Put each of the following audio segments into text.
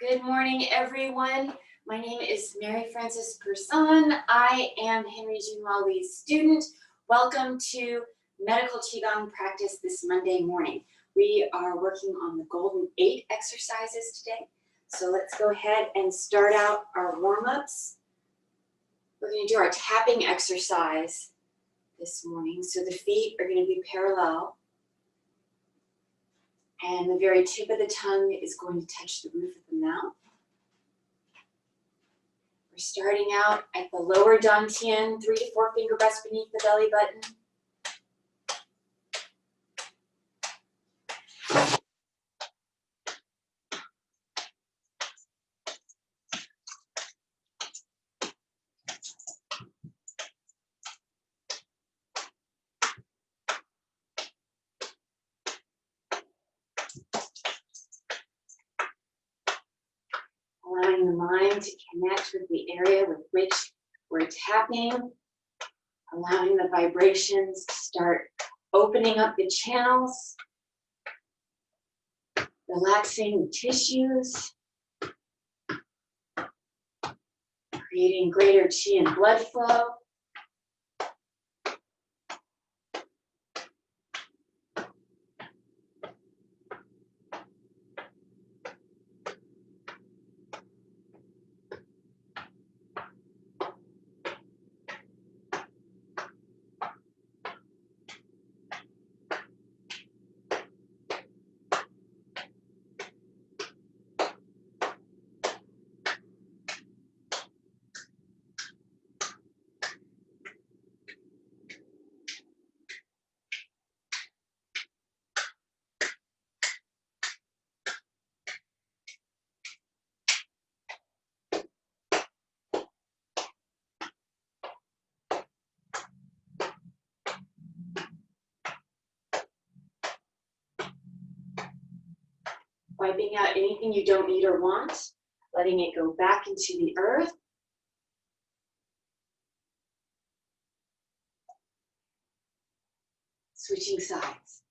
Good morning, everyone. My name is Mary Frances Person. I am Henry Junhua Lee's student. Welcome to Medical Qigong practice this Monday morning. We are working on the Golden 8 exercises today. So let's go ahead and start out our warm-ups. We're going to do our tapping exercise this morning. So the feet are going to be parallel. And the very tip of the tongue is going to touch the roof of the mouth. We're starting out at the lower dantian, 3 to 4 finger rests beneath the belly button. Allowing the mind to connect with the area with which we're tapping. Allowing the vibrations to start opening up the channels. Relaxing the tissues. Creating greater qi and blood flow. Wiping out anything you don't need or want, letting it go back into the earth. Switching sides.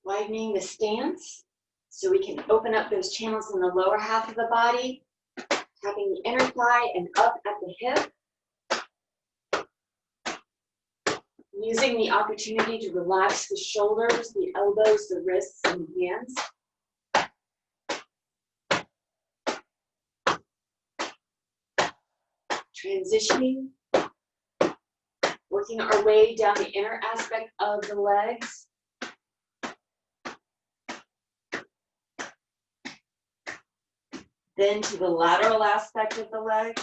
Widening the stance so we can open up those channels in the lower half of the body, tapping the inner thigh and up at the hip. Using the opportunity to relax the shoulders, the elbows, the wrists, and the hands. Transitioning, working our way down the inner aspect of the legs. Then to the lateral aspect of the legs.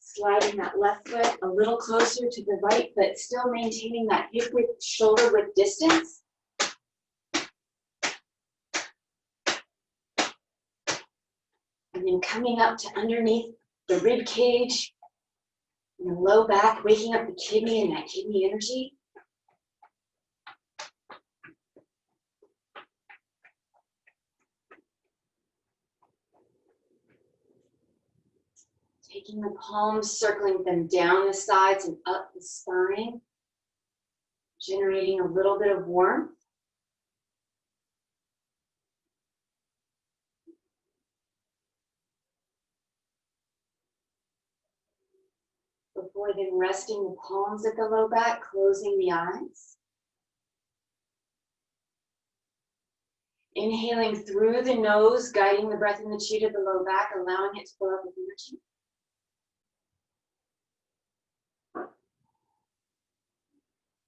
Sliding that left foot a little closer to the right, but still maintaining that hip width, shoulder width distance. And then coming up to underneath the rib cage, and the low back, waking up the kidney and that kidney energy. Taking the palms, circling them down the sides and up the spine, generating a little bit of warmth. Before then resting the palms at the low back, closing the eyes. Inhaling through the nose, guiding the breath in the chi to the low back, allowing it to fill up with energy.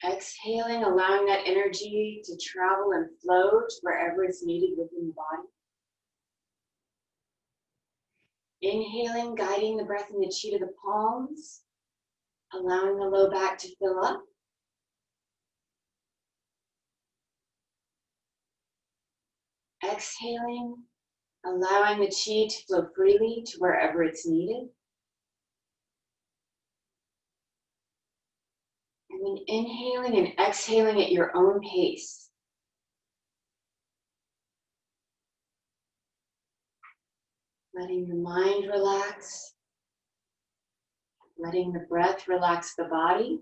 Exhaling, allowing that energy to travel and flow to wherever it's needed within the body. Inhaling, guiding the breath in the chi to the palms, allowing the low back to fill up. Exhaling, allowing the chi to flow freely to wherever it's needed. And then inhaling and exhaling at your own pace. Letting your mind relax. Letting the breath relax the body.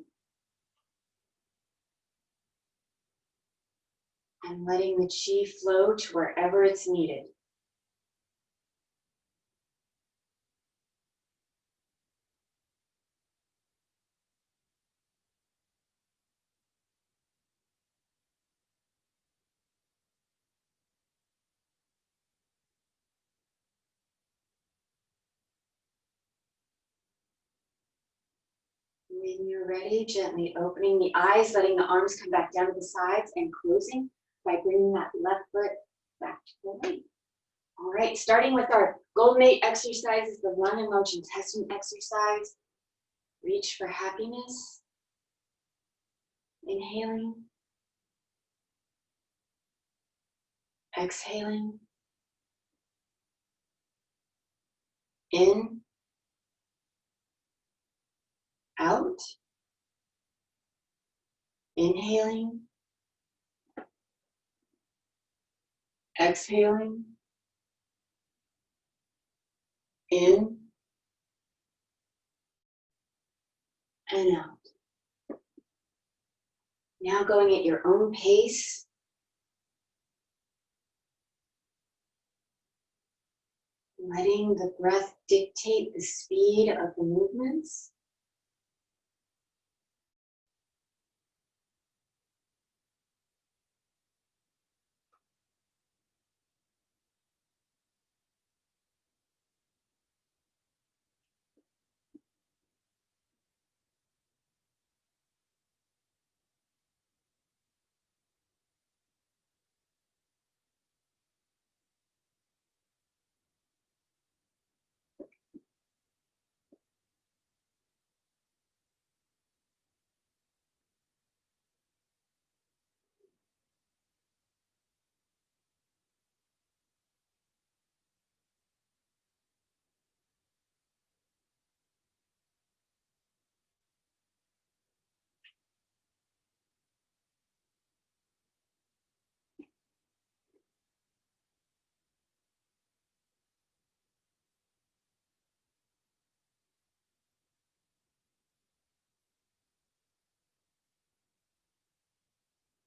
And letting the chi flow to wherever it's needed. When you're ready, gently opening the eyes, letting the arms come back down to the sides and closing by bringing that left foot back to the right. All right, starting with our Golden 8 exercises, the Run in Motion testing exercise. Reach for happiness. Inhaling. Exhaling. In. Out. Inhaling. Exhaling. In. And out. Now going at your own pace. Letting the breath dictate the speed of the movements.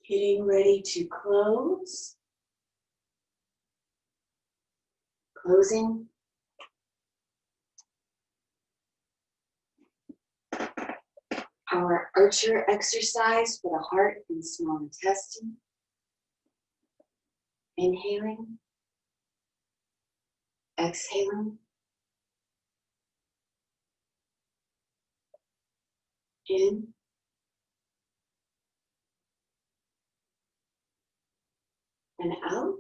Getting ready to close. Closing. Our Archer exercise for the heart and small intestine. Inhaling. Exhaling. In. And out.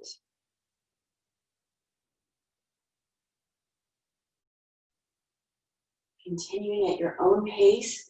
Continuing at your own pace.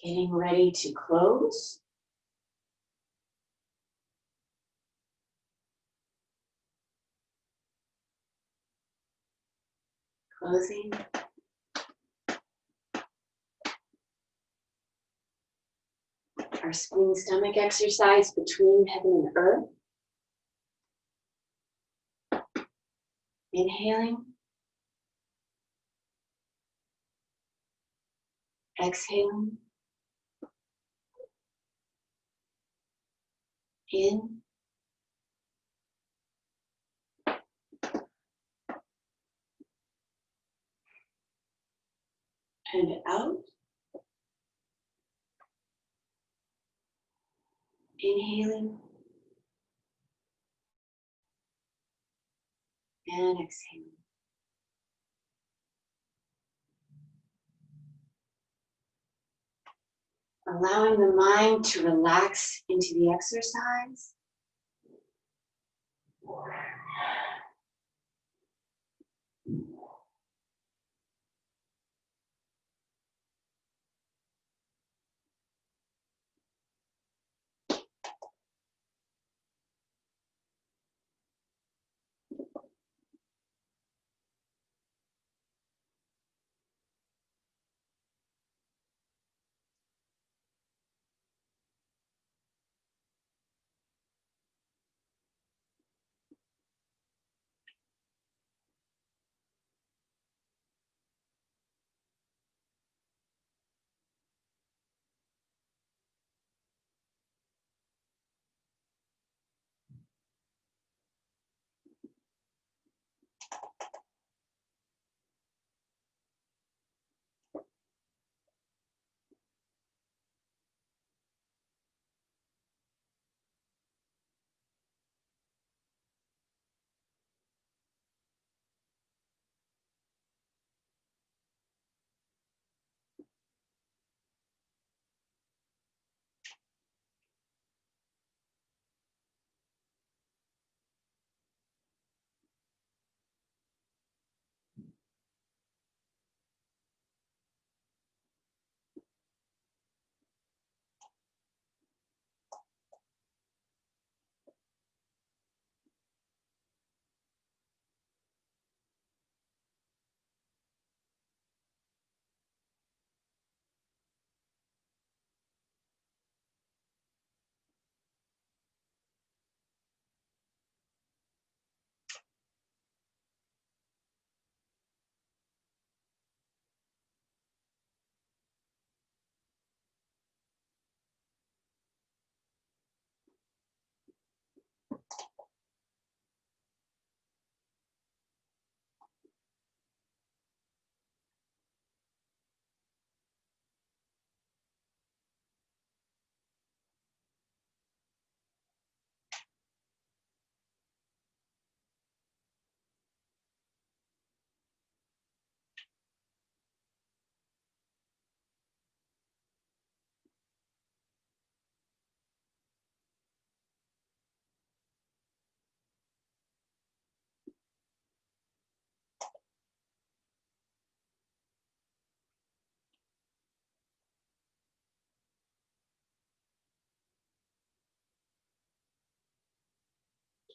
Getting ready to close. Closing. Our spleen stomach exercise between heaven and earth. Inhaling. Exhaling. In. And out. Inhaling. And exhaling. Allowing the mind to relax into the exercise.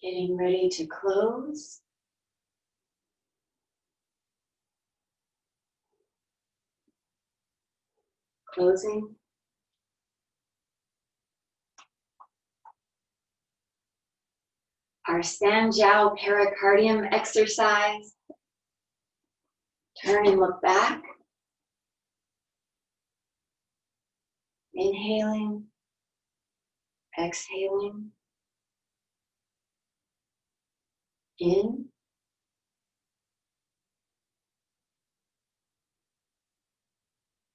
Getting ready to close. Closing. Our Sanjiao pericardium exercise. Turn and look back. Inhaling. Exhaling. In.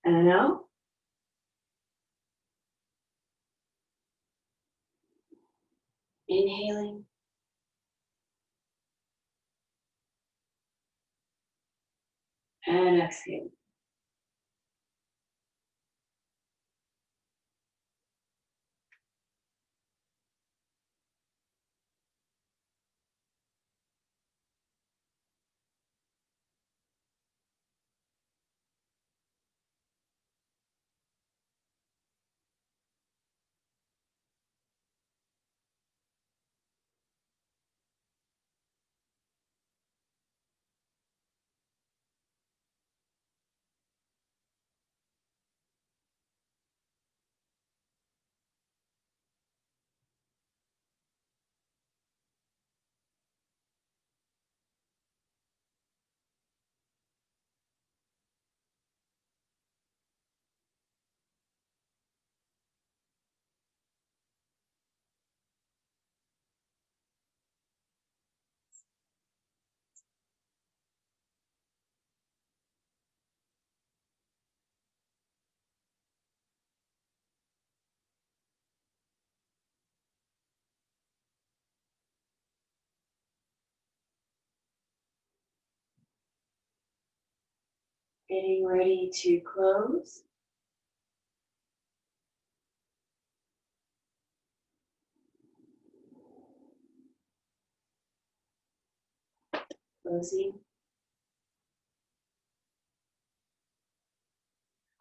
And out. Inhaling. And exhaling. Getting ready to close. Closing.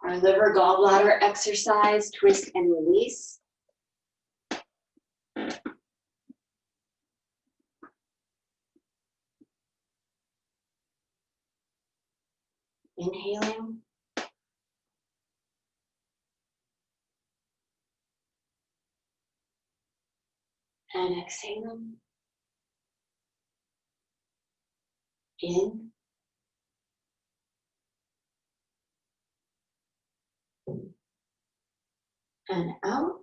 Our liver gallbladder exercise, twist and release. Inhaling. And exhaling. In. And out.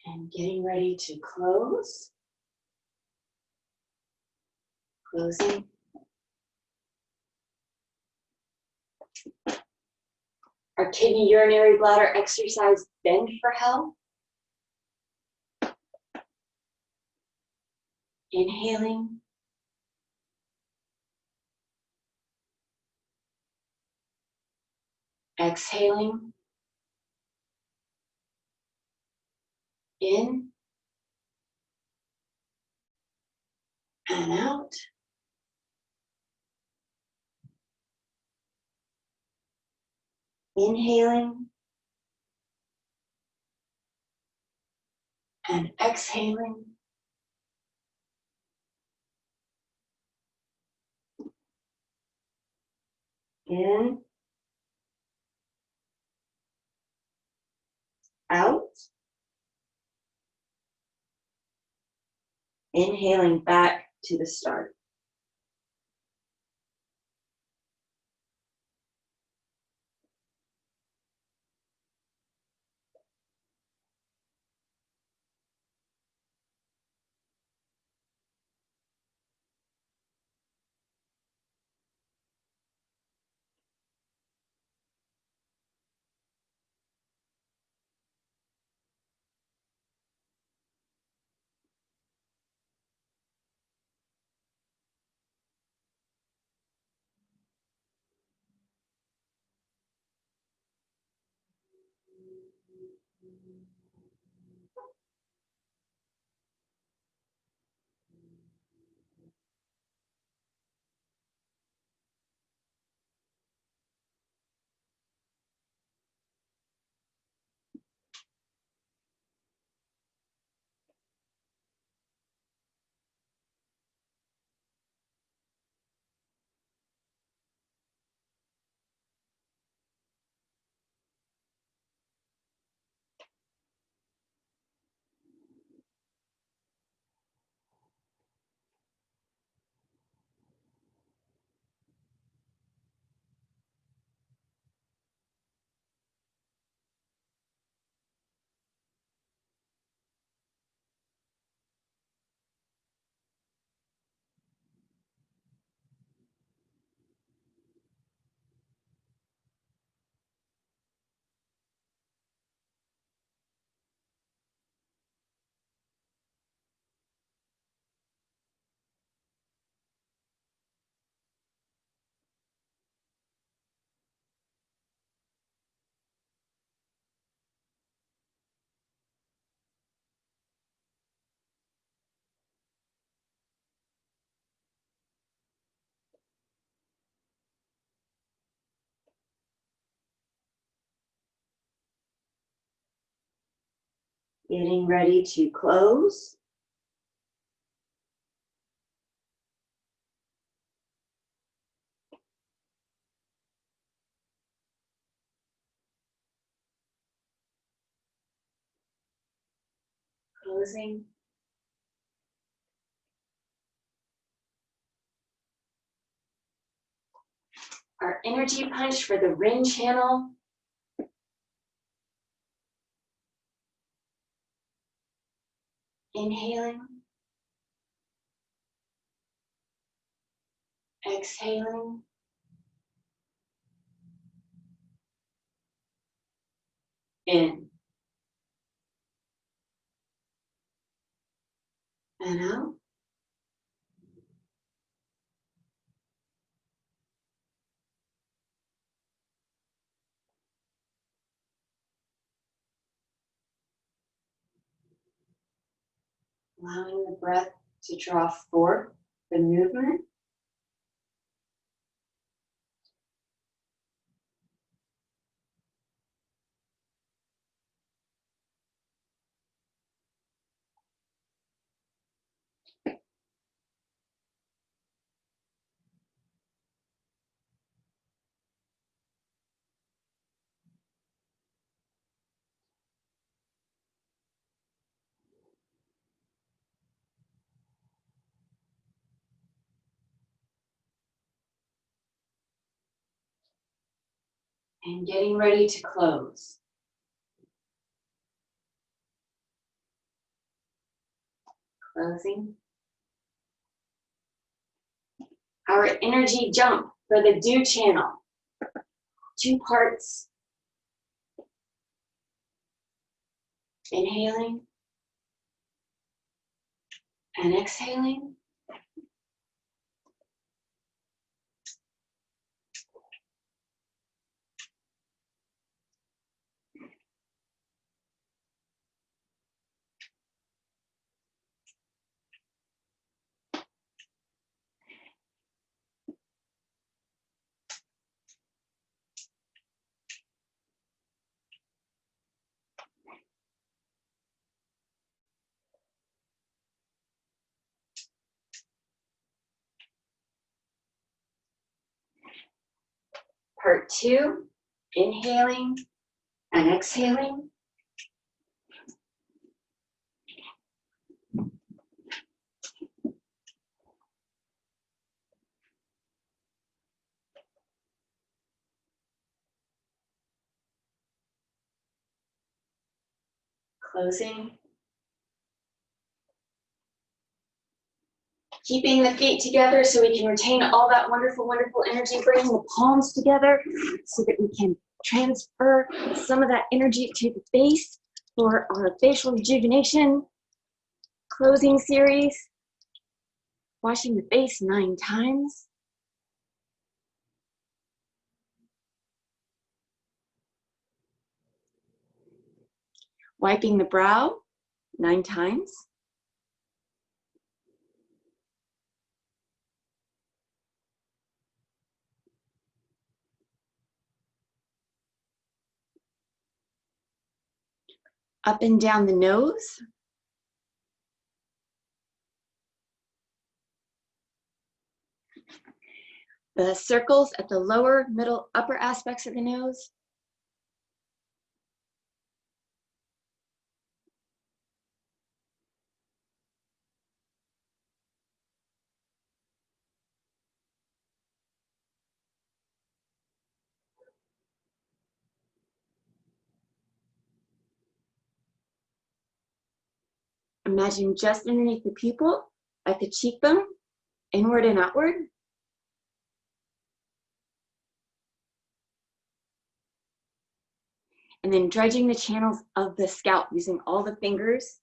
And getting ready to close. Closing. Our kidney urinary bladder exercise, bend for health. Inhaling. Exhaling. In. And out. Inhaling. And exhaling. In. Out. Inhaling back to the start. Getting ready to close. Closing. Our energy punch for the Rin channel. Inhaling. Exhaling. In. And out. Allowing the breath to draw forth the movement. And getting ready to close. Closing. Our energy jump for the Do channel. 2 parts. Inhaling and exhaling. Part 2, inhaling and exhaling. Closing. Keeping the feet together so we can retain all that wonderful, wonderful energy. Bringing the palms together so that we can transfer some of that energy to the face for our facial rejuvenation. Closing series. Washing the face 9 times. Wiping the brow 9 times. Up and down the nose. The circles at the lower, middle, upper aspects of the nose. Imagine just underneath the pupil, at the cheekbone, inward and outward. And then dredging the channels of the scalp using all the fingers.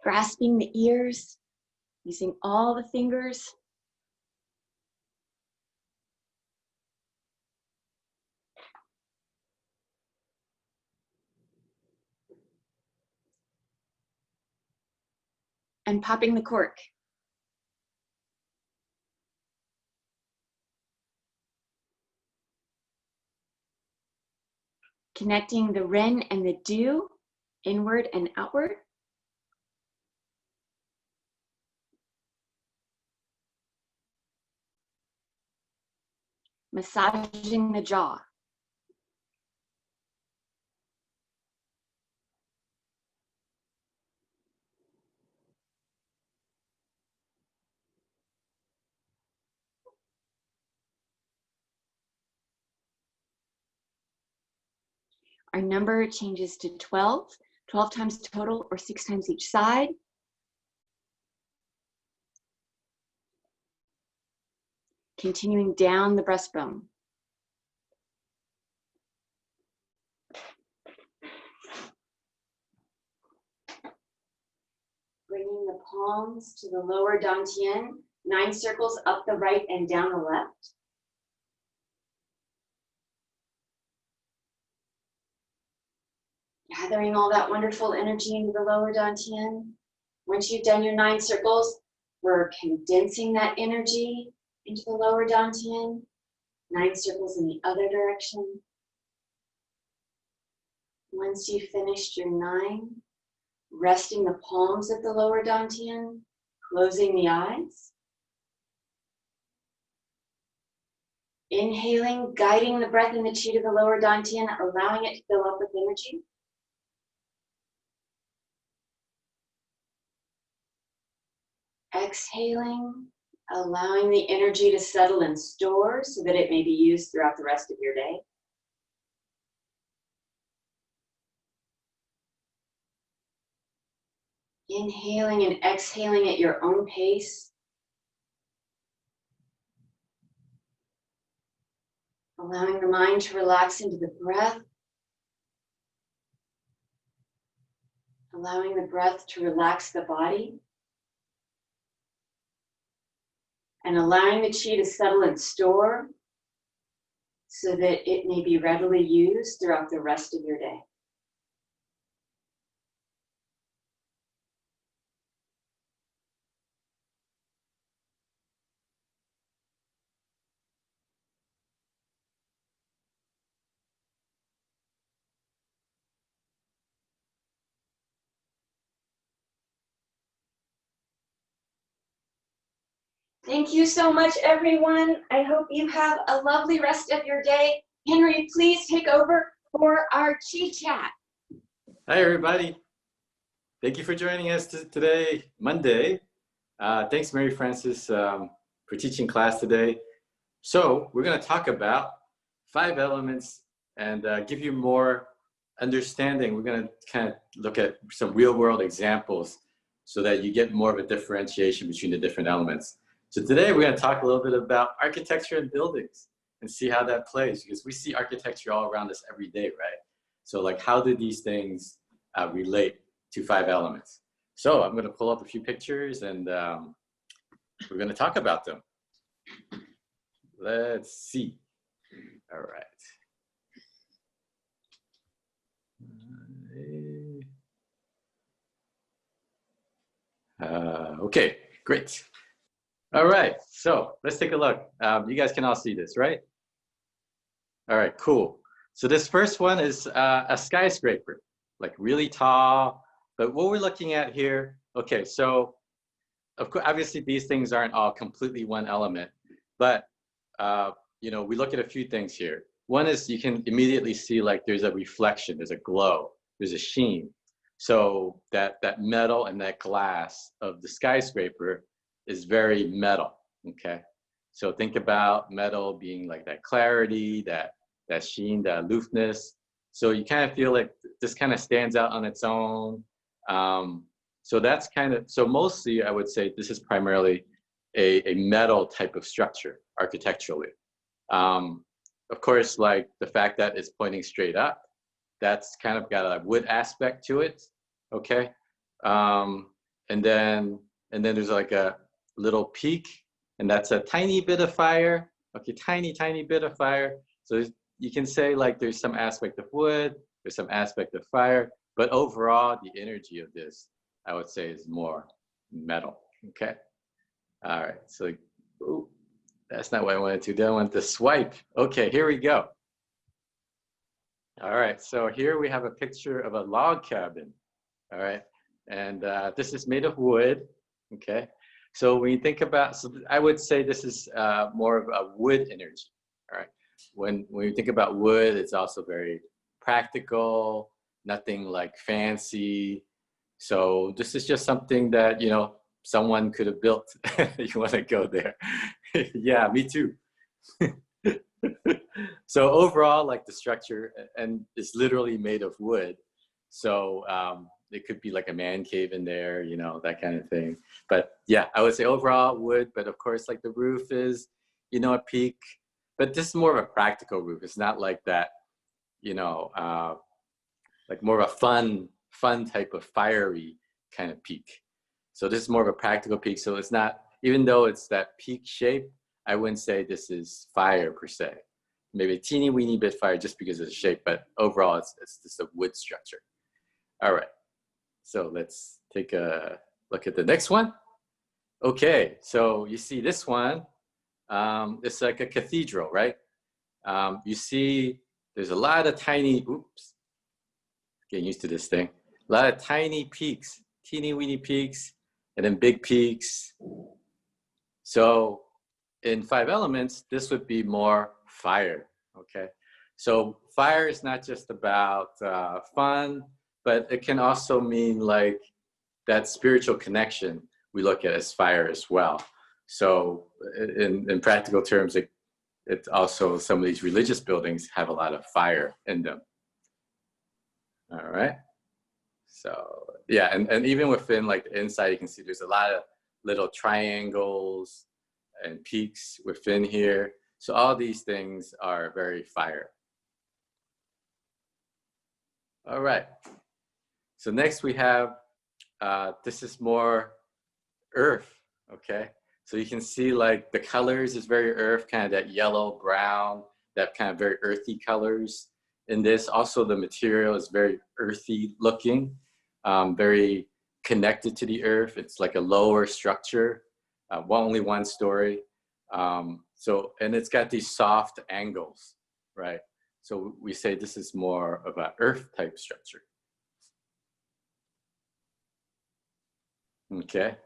Grasping the ears, using all the fingers. And popping the cork. Connecting the Ren and the Du, inward and outward. Massaging the jaw. Our number changes to 12, 12 times total or 6 times each side. Continuing down the breastbone. Bringing the palms to the lower dantian, 9 circles up the right and down the left. Gathering all that wonderful energy into the lower dantian. Once you've done your 9 circles, we're condensing that energy into the lower dantian. 9 circles in the other direction. Once you've finished your 9, resting the palms at the lower dantian, closing the eyes. Inhaling, guiding the breath and the chi to the lower dantian, allowing it to fill up with energy. Exhaling, allowing the energy to settle and store so that it may be used throughout the rest of your day. Inhaling and exhaling at your own pace. Allowing the mind to relax into the breath. Allowing the breath to relax the body. And allowing the chi to settle and store so that it may be readily used throughout the rest of your day. Thank you so much, everyone. I hope you have a lovely rest of your day. Henry, please take over for our Chi Chat. Hi, everybody. Thank you for joining us today, Monday. Thanks, Mary Frances, for teaching class today. So we're going to talk about 5 elements and give you more understanding. We're going to kind of look at some real-world examples so that you get more of a differentiation between the different elements. So today we're going to talk a little bit about architecture and buildings and see how that plays, because we see architecture all around us every day, right? So like, how do these things relate to 5 elements? So I'm going to pull up a few pictures and we're going to talk about them. Let's see. All right. Okay, great. All right, so let's take a look. You guys can all see this, right? All right, cool. So this first one is a skyscraper, like really tall. But what we're looking at here, okay, so of course, obviously these things aren't all completely one element, but you know, we look at a few things here. One is you can immediately see like there's a reflection, there's a glow, there's a sheen. So that metal and that glass of the skyscraper is very metal, okay? So think about metal being like that clarity, that sheen, that aloofness. So you kind of feel like this kind of stands out on its own. So that's kind of, so mostly I would say this is primarily a metal type of structure architecturally. Of course, like the fact that it's pointing straight up, that's kind of got a wood aspect to it, okay? And then there's like a little peak, and that's a tiny bit of fire, okay, tiny bit of fire. So you can say like there's some aspect of wood, there's some aspect of fire, but overall the energy of this, I would say, is more metal, okay? All right, so, ooh, that's not what I wanted to do. I want to swipe. Okay, here we go. All right, so here we have a picture of a log cabin. All right, and this is made of wood. Okay, so when you think about, so I would say this is more of a wood energy. All right, when you think about wood, it's also very practical, nothing like fancy. So this is just something that someone could have built. You want to go there? Yeah, me too. So overall, like the structure, and it's literally made of wood. So it could be like a man cave in there, that kind of thing. But yeah, I would say overall wood, but of course, like the roof is, a peak. But this is more of a practical roof. It's not like that, like more of a fun type of fiery kind of peak. So this is more of a practical peak. So it's not, even though it's that peak shape, I wouldn't say this is fire per se. Maybe a teeny weeny bit fire just because of the shape, but overall it's just a wood structure. All right, so let's take a look at the next one. Okay, so you see this one, it's like a cathedral, right? You see there's a lot of tiny, oops, getting used to this thing, a lot of tiny peaks, teeny weeny peaks, and then big peaks. So in five elements, this would be more fire, okay? So fire is not just about fun, but it can also mean like that spiritual connection we look at as fire as well. So in practical terms, it's also some of these religious buildings have a lot of fire in them. All right. So yeah, and even within like the inside, you can see there's a lot of little triangles and peaks within here. So all these things are very fire. All right. So next we have, this is more earth, okay? So you can see like the colors is very earth, kind of that yellow, brown, that kind of very earthy colors in this. Also the material is very earthy looking, very connected to the earth. It's like a lower structure, only one story. And it's got these soft angles, right? So we say this is more of an earth type structure. Okay.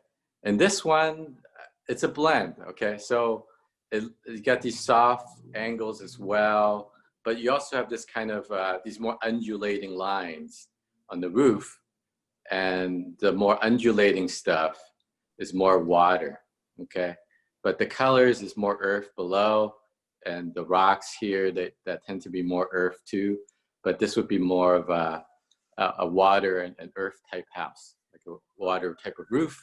And this one, it's a blend, okay? So it's got these soft angles as well, but you also have this kind of, these more undulating lines on the roof, and the more undulating stuff is more water, okay? But the colors is more earth below, and the rocks here, that tend to be more earth too, but this would be more of a water and an earth type house, like a water type of roof,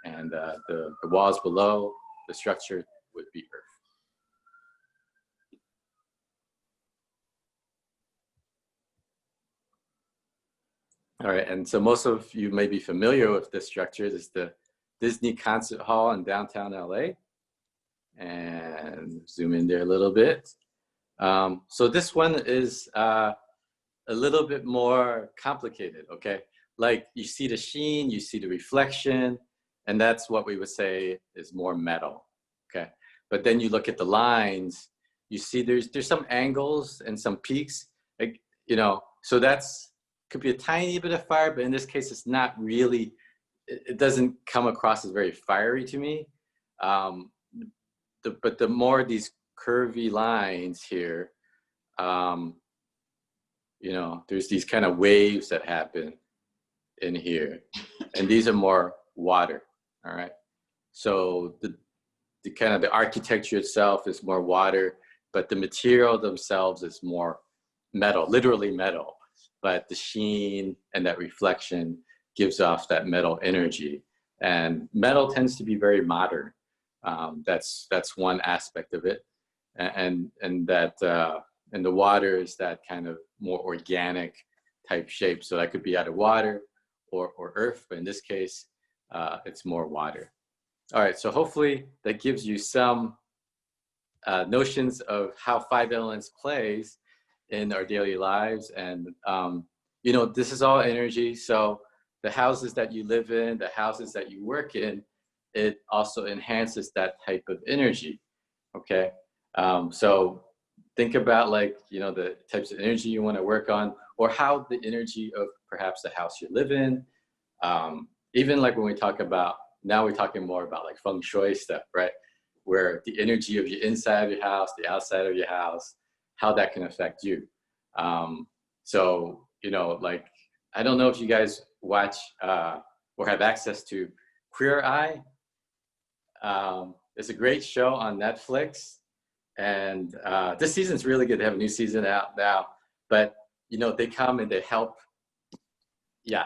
and the walls below, the structure would be earth. All right, and so most of you may be familiar with this structure. This is the Disney Concert Hall in downtown LA. And zoom in there a little bit. So this one is a little bit more complicated, okay? Like you see the sheen, you see the reflection, and that's what we would say is more metal, okay? But then you look at the lines, you see there's some angles and some peaks, like, so that's could be a tiny bit of fire, but in this case, it's not really, it doesn't come across as very fiery to me. But the more these curvy lines here, there's these kind of waves that happen in here, and these are more water. All right. So the kind of the architecture itself is more water, but the material themselves is more metal, literally metal. But the sheen and that reflection gives off that metal energy, and metal tends to be very modern. That's one aspect of it, and that and the water is that kind of more organic type shape. So that could be out of water or earth, but in this case, it's more water. All right, so hopefully that gives you some notions of how five elements plays in our daily lives. And this is all energy. So the houses that you live in, the houses that you work in, it also enhances that type of energy. Okay, so think about like, you know, the types of energy you want to work on, or how the energy of perhaps the house you live in. Even like when we talk about, now we're talking more about like feng shui stuff, right? Where the energy of your inside of your house, the outside of your house, how that can affect you. So, you know, like, I don't know if you guys watch or have access to Queer Eye. It's a great show on Netflix. And this season's really good. They have a new season out now. But, you know, they come and they help. Yeah.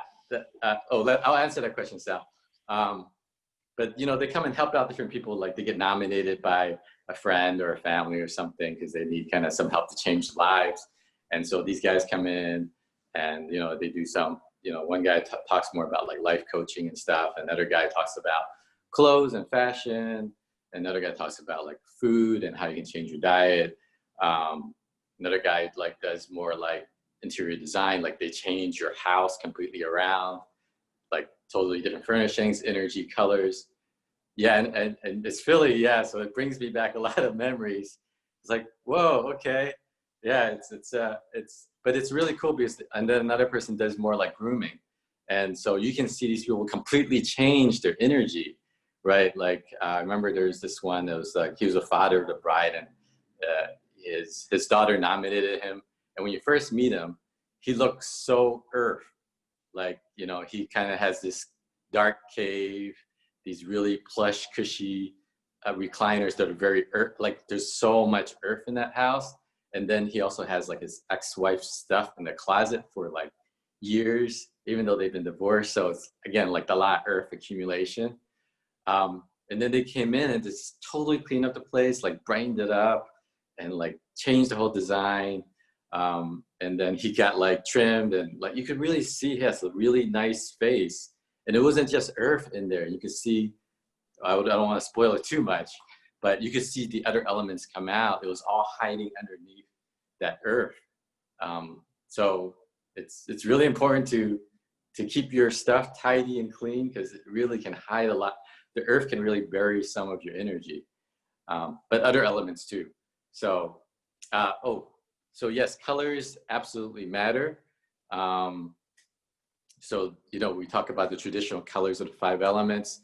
I'll answer that question, Sal. But, you know, they come and help out different people. Like they get nominated by a friend or a family or something because they need kind of some help to change lives. And so these guys come in and, you know, they do some, you know, one guy talks more about like life coaching and stuff. Another guy talks about clothes and fashion. Another guy talks about like food and how you can change your diet. Another guy like does more like interior design, like they change your house completely around, like totally different furnishings, energy, colors. Yeah, and it's Philly, yeah, so it brings me back a lot of memories. It's like, whoa, okay. Yeah, but it's really cool because, and then another person does more like grooming. And so you can see these people completely change their energy, right? Like, I remember there's this one that was like, he was a father of the bride and his daughter nominated him. And when you first meet him, he looks so earth. Like, you know, he kind of has this dark cave, these really plush, cushy recliners that are very earth, like there's so much earth in that house. And then he also has like his ex-wife's stuff in the closet for like years, even though they've been divorced. So it's, again, like a lot of earth accumulation. And then they came in and just totally cleaned up the place, like brightened it up and like changed the whole design. And then he got like trimmed and like you could really see he has a really nice face. And it wasn't just earth in there. You could see, I don't want to spoil it too much, but you could see the other elements come out. It was all hiding underneath that earth. So it's really important to keep your stuff tidy and clean because it really can hide a lot. The earth can really bury some of your energy, but other elements too. So, so yes, colors absolutely matter. So, you know, we talk about the traditional colors of the 5 elements.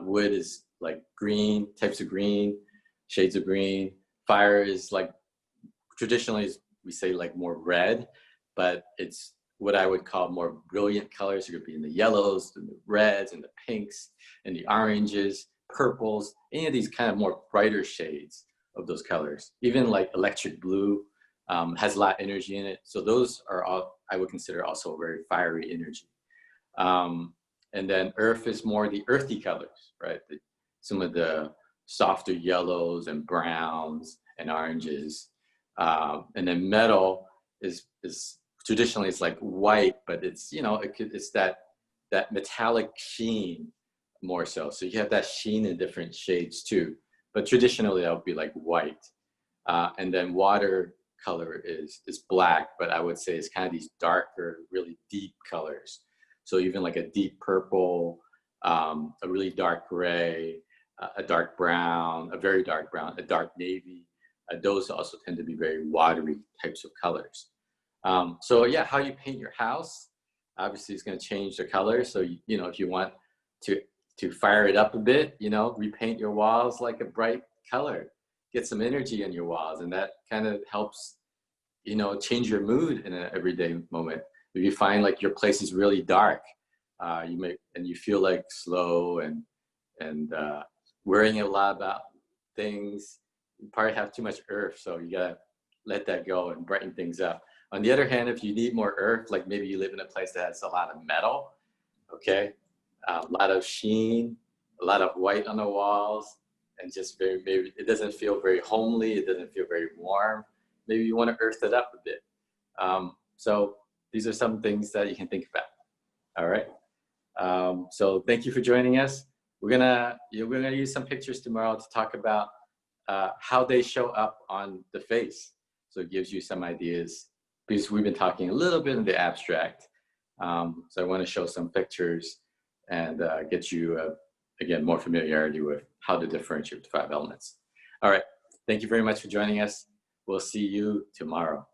Wood is like green, types of green, shades of green. Fire is like, traditionally we say like more red, but it's what I would call more brilliant colors. It could be in the yellows, and the reds, and the pinks, and the oranges, purples, any of these kind of more brighter shades of those colors. Even like electric blue has a lot of energy in it. So those are all, I would consider also very fiery energy. And then earth is more the earthy colors, right? Some of the softer yellows and browns and oranges. And then metal is traditionally it's like white, but it's, you know, it's that metallic sheen more so. So you have that sheen in different shades too, but traditionally that would be like white. And then water color is black, but I would say it's kind of these darker, really deep colors. So even like a deep purple, a really dark gray, a dark brown, a very dark brown, a dark navy. Those also tend to be very watery types of colors. So yeah, how you paint your house, obviously it's going to change the color. So, you know, if you want to fire it up a bit, you know, repaint your walls like a bright color, get some energy in your walls. And that kind of helps, you know, change your mood in an everyday moment. If you find like your place is really dark, you feel like slow and worrying a lot about things, you probably have too much earth. So you gotta let that go and brighten things up. On the other hand, if you need more earth, like maybe you live in a place that has a lot of metal, okay, a lot of sheen, a lot of white on the walls, and just maybe it doesn't feel very homely, it doesn't feel very warm. Maybe you want to earth it up a bit. So these are some things that you can think about. All right. So thank you for joining us. We're gonna use some pictures tomorrow to talk about how they show up on the face. So it gives you some ideas because we've been talking a little bit in the abstract. So I want to show some pictures and get you, again, more familiarity with how to differentiate the 5 elements. All right. Thank you very much for joining us. We'll see you tomorrow.